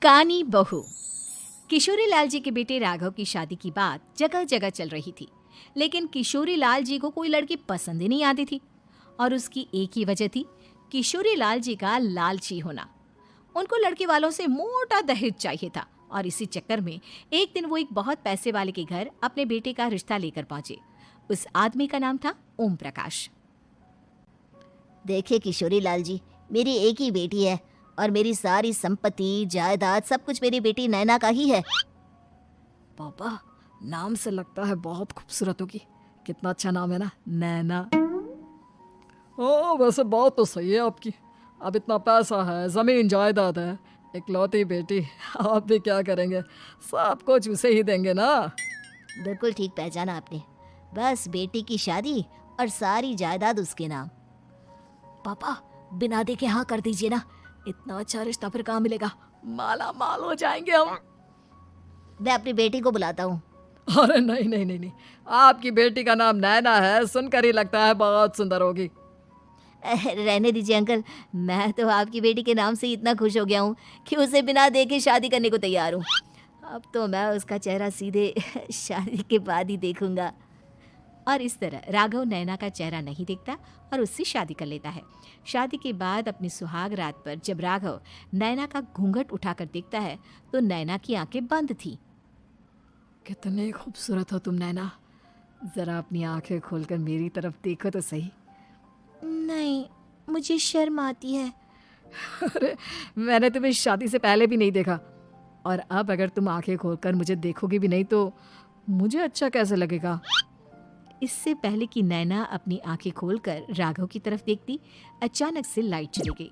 कानी बहू। किशोरी लाल जी के बेटे राघव की शादी की बात जगह जगह चल रही थी, लेकिन किशोरी लाल जी को कोई लड़की पसंद ही नहीं आती थी। और उसकी एक ही वजह थी, किशोरी लाल जी का लालची होना। उनको लड़के वालों से मोटा दहेज चाहिए था और इसी चक्कर में एक दिन वो एक बहुत पैसे वाले के घर अपने बेटे का रिश्ता लेकर पहुंचे। उस आदमी का नाम था ओम प्रकाश। देखिए किशोरी लाल जी, मेरी एक ही बेटी है और मेरी सारी संपत्ति जायदाद सब कुछ मेरी बेटी नैना का ही है। पापा, नाम से लगता है बहुत खूबसूरत होगी। कितना अच्छा नाम है ना, नैना। वैसे बात तो सही है आपकी। अब इतना पैसा है, जमीन जायदाद है, इकलौती बेटी, आप भी क्या करेंगे? सब कुछ उसे ही देंगे ना। बिल्कुल ठीक पहचाना आपने। बस बेटी की शादी और सारी जायदाद उसके नाम। पापा, बिना देखे हाँ कर दीजिए ना। इतना अच्छा रिश्ता फिर कहाँ मिलेगा? माला माल हो जाएंगे हम। मैं अपनी बेटी को बुलाता हूँ। अरे नहीं नहीं नहीं नहीं, आपकी बेटी का नाम नैना है, सुनकर ही लगता है बहुत सुंदर होगी। रहने दीजिए अंकल, मैं तो आपकी बेटी के नाम से ही इतना खुश हो गया हूँ कि उसे बिना देखे शादी करने को तैयार हूँ। अब तो मैं उसका चेहरा सीधे शादी के बाद ही देखूंगा। और इस तरह राघव नैना का चेहरा नहीं देखता और उससे शादी कर लेता है। शादी के बाद अपनी सुहाग रात पर जब राघव नैना का घूंघट उठाकर देखता है तो नैना की आंखें बंद थी। कितने खूबसूरत हो तुम नैना, जरा अपनी आंखें खोलकर मेरी तरफ देखो तो सही। नहीं, मुझे शर्म आती है। अरे, मैंने तुम्हें शादी से पहले भी नहीं देखा, और अब अगर तुम आंखें खोलकर मुझे देखोगी भी नहीं तो मुझे अच्छा कैसे लगेगा? इससे पहले कि नैना अपनी आंखें खोलकर राघव की तरफ देखती, अचानक से लाइट चली गई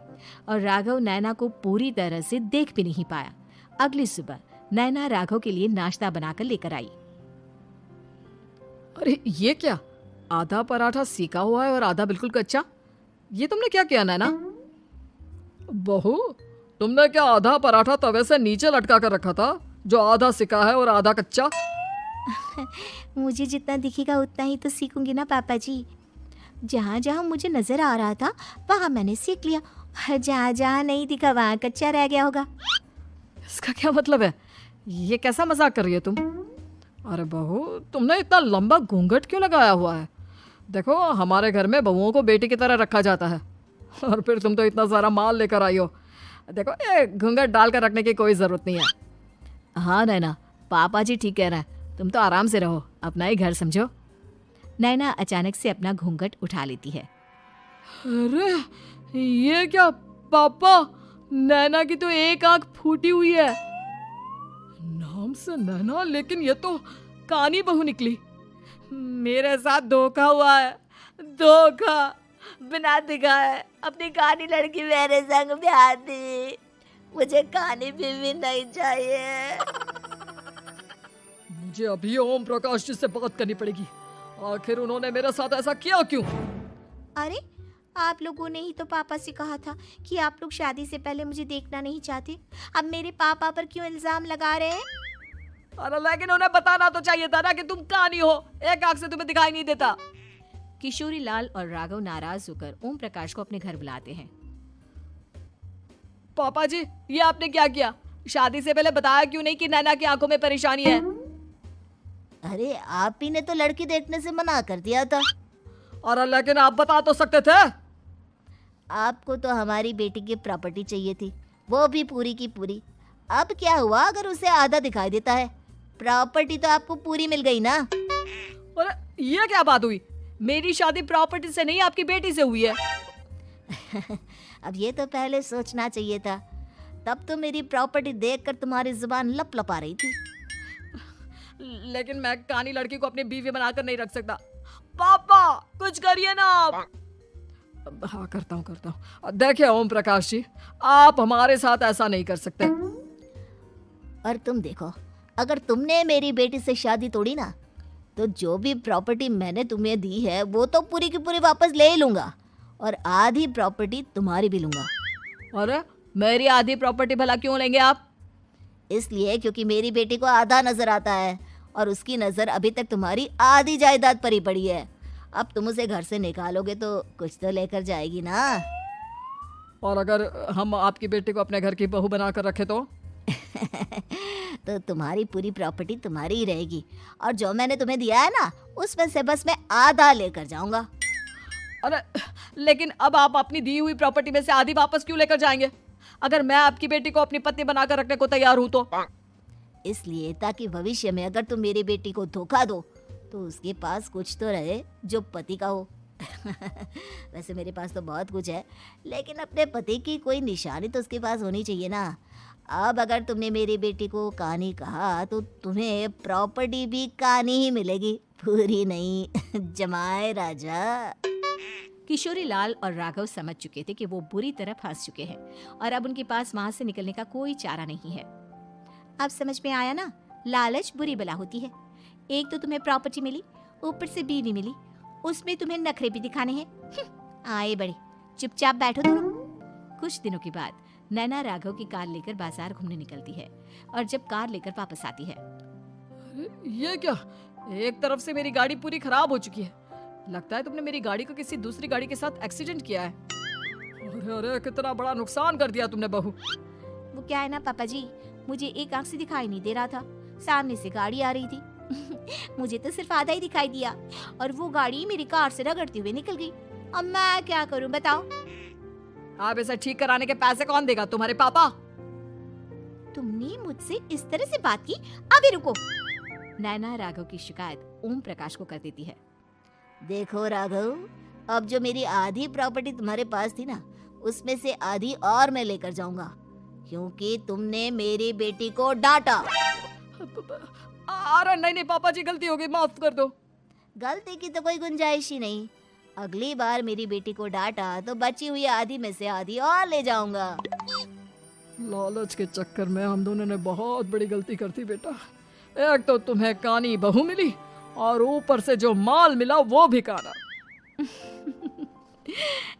और राघव नैना को पूरी तरह से देख भी नहीं पाया। अगली सुबह नैना राघव के लिए नाश्ता बनाकर लेकर आई। अरे ये क्या, आधा पराठा सेका हुआ है और आधा बिल्कुल कच्चा। ये तुमने क्या किया नैना? बहू, तुमने क्या आधा पराठा तवे से नीचे लटका कर रखा था, जो आधा सेका है और आधा कच्चा? मुझे जितना दिखेगा उतना ही तो सीखूंगी ना पापा जी। जहाँ जहाँ मुझे नजर आ रहा था वहाँ मैंने सीख लिया, जहाँ जहाँ नहीं दिखा वहाँ कच्चा रह गया होगा। इसका क्या मतलब है? ये कैसा मजाक कर रही है तुम? अरे बहू, तुमने इतना लंबा घूंघट क्यों लगाया हुआ है? देखो, हमारे घर में बहुओं को बेटी की तरह रखा जाता है, और फिर तुम तो इतना सारा माल लेकर आई हो। देखो, ये घूंघट डालकर रखने की कोई ज़रूरत नहीं है। हाँ नैना, पापा जी ठीक कह रहे हैं, तुम तो आराम से रहो, अपना ही घर समझो। नैना अचानक से अपना घूंघट उठा लेती है। अरे ये क्या पापा, नैना की तो एक आंख फूटी हुई है। नाम से नैना, लेकिन ये तो कानी बहू निकली। मेरे साथ धोखा हुआ है, धोखा। बिना दिखाए अपनी कानी लड़की मेरे संग ब्याह दी। मुझे कानी बीवी नहीं चाहिए। मुझे अभी ओम प्रकाश जी से बात करनी पड़ेगी। आखिर उन्होंने मेरे साथ ऐसा किया क्यों? अरे, आप लोगों ने ही तो पापा से कहा था कि आप लोग शादी से पहले मुझे देखना नहीं चाहते। अब मेरे पापा पर क्यों इल्जाम लगा रहे हैं? अरे लेकिन उन्हें बताना तो चाहिए था ना कि तुम कानी हो, एक आंख से तुम्हें दिखाई नहीं देता। किशोरी लाल और राघव नाराज होकर ओम प्रकाश को अपने घर बुलाते हैं। पापा जी, ये आपने क्या किया? शादी से पहले बताया क्यों नहीं कि नैना की आंखों में परेशानी है? अरे, आप ही ने तो लड़की देखने से मना कर दिया था। और लेकिन आप बता तो सकते थे। आपको तो हमारी बेटी की प्रॉपर्टी चाहिए थी, वो भी पूरी की पूरी। अब क्या हुआ अगर उसे आधा दिखाई देता है? प्रॉपर्टी तो आपको पूरी मिल गई ना। अरे ये क्या बात हुई? मेरी शादी प्रॉपर्टी से नहीं, आपकी बेटी से हुई है। अब ये तो पहले सोचना चाहिए था। तब तो मेरी प्रॉपर्टी देखकर तुम्हारी जुबान लप लपा रही थी। लेकिन मैं कानी लड़की को अपनी बीवी बनाकर नहीं रख सकता। पापा, कुछ करिए ना आप। हाँ, करता हूँ। देखिए ओम प्रकाश जी, आप हमारे साथ ऐसा नहीं कर सकते। और तुम देखो, अगर तुमने मेरी बेटी से शादी तोड़ी ना, तो जो भी प्रॉपर्टी मैंने तुम्हें दी है वो तो पूरी की पूरी वापस ले ही लूंगा, और आधी प्रॉपर्टी तुम्हारी भी लूंगा। अरे, मेरी आधी प्रॉपर्टी भला क्यों लेंगे आप? इसलिए क्योंकि मेरी बेटी को आधा नजर आता है और उसकी नजर अभी तक तुम्हारी आधी जायदाद पर ही पड़ी है। अब तुम उसे घर से निकालोगे तो कुछ तो लेकर जाएगी ना। और अगर हम आपकी बेटी को अपने घर की बहू बनाकर रखे तो? तो तुम्हारी पूरी प्रॉपर्टी तुम्हारी ही रहेगी, और जो मैंने तुम्हें दिया है ना उसमें से बस मैं आधा लेकर जाऊंगा। अरे लेकिन अब आप अपनी दी हुई प्रॉपर्टी में से आधी वापस क्यों लेकर जाएंगे? अगर मैं आपकी बेटी को अपनी पत्नी बनाकर रखने को तैयार हूं तो। इसलिए ताकि भविष्य में अगर तुम मेरी बेटी को धोखा दो तो उसके पास कुछ तो रहे जो पति का हो। वैसे मेरे पास तो बहुत कुछ है, लेकिन अपने पति की कोई निशानी तो उसके पास होनी चाहिए ना। अब अगर तुमने मेरी बेटी को कहानी कहा तो तुम्हें प्रॉपर्टी भी कहानी ही मिलेगी, पूरी नहीं। जमाए राजा। किशोरी लाल और राघव समझ चुके थे कि वो बुरी तरह फंस चुके हैं और अब उनके पास वहां से निकलने का कोई चारा नहीं है। अब समझ में आया ना, लालच बुरी बला होती है। एक तो तुम्हें प्रॉपर्टी मिली, ऊपर से बीवी मिली, उसमें तुम्हें नखरे भी दिखाने हैं। आए बड़े, चुपचाप बैठो दोनों। कुछ दिनों के बाद नैना राघव की कार लेकर बाजार घूमने निकलती है और जब कार लेकर वापस आती है, ये क्या, एक तरफ से मेरी गाड़ी पूरी खराब हो चुकी है। लगता है तुमने मेरी गाड़ी को किसी दूसरी गाड़ी के साथ एक्सीडेंट किया है। अरे अरे कितना बड़ा नुकसान कर दिया तुमने बहू। वो क्या है ना पापा जी, मुझे एक आंख से दिखाई नहीं दे रहा था, सामने से गाड़ी आ रही थी। मुझे तो सिर्फ आधा ही दिखाई दिया और वो गाड़ी मेरी कार से रगड़ती हुई निकल गई। अब मैं क्या करूं बताओ? आप इसे ठीक कराने के पैसे कौन देगा? तुम्हारे पापा। तुमने मुझसे इस तरह से बात की? अभी रुको। नैना राघव की शिकायत ओम प्रकाश को कर देती है। देखो राघव, अब जो मेरी आधी प्रॉपर्टी तुम्हारे पास थी ना उसमें से आधी और मैं लेकर जाऊंगा, क्योंकि तुमने मेरी बेटी को डांटा। अरे नहीं नहीं पापा जी, गलती हो गई, माफ कर दो। गलती की तो कोई गुंजाइश ही नहीं। अगली बार मेरी बेटी को डांटा तो बची हुई आधी में से आधी और ले जाऊंगा। लालच के चक्कर में हम दोनों ने बहुत बड़ी गलती कर दी बेटा। एक तो तुम्हें कानी बहू मिली और ऊपर से जो माल मिला वो भी काना।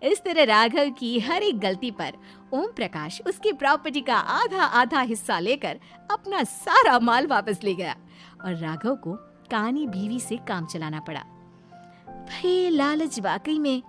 इस तरह राघव की हर एक गलती पर ओम प्रकाश उसकी प्रॉपर्टी का आधा आधा हिस्सा लेकर अपना सारा माल वापस ले गया और राघव को कानी बीवी से काम चलाना पड़ा। भाई लालच वाकई में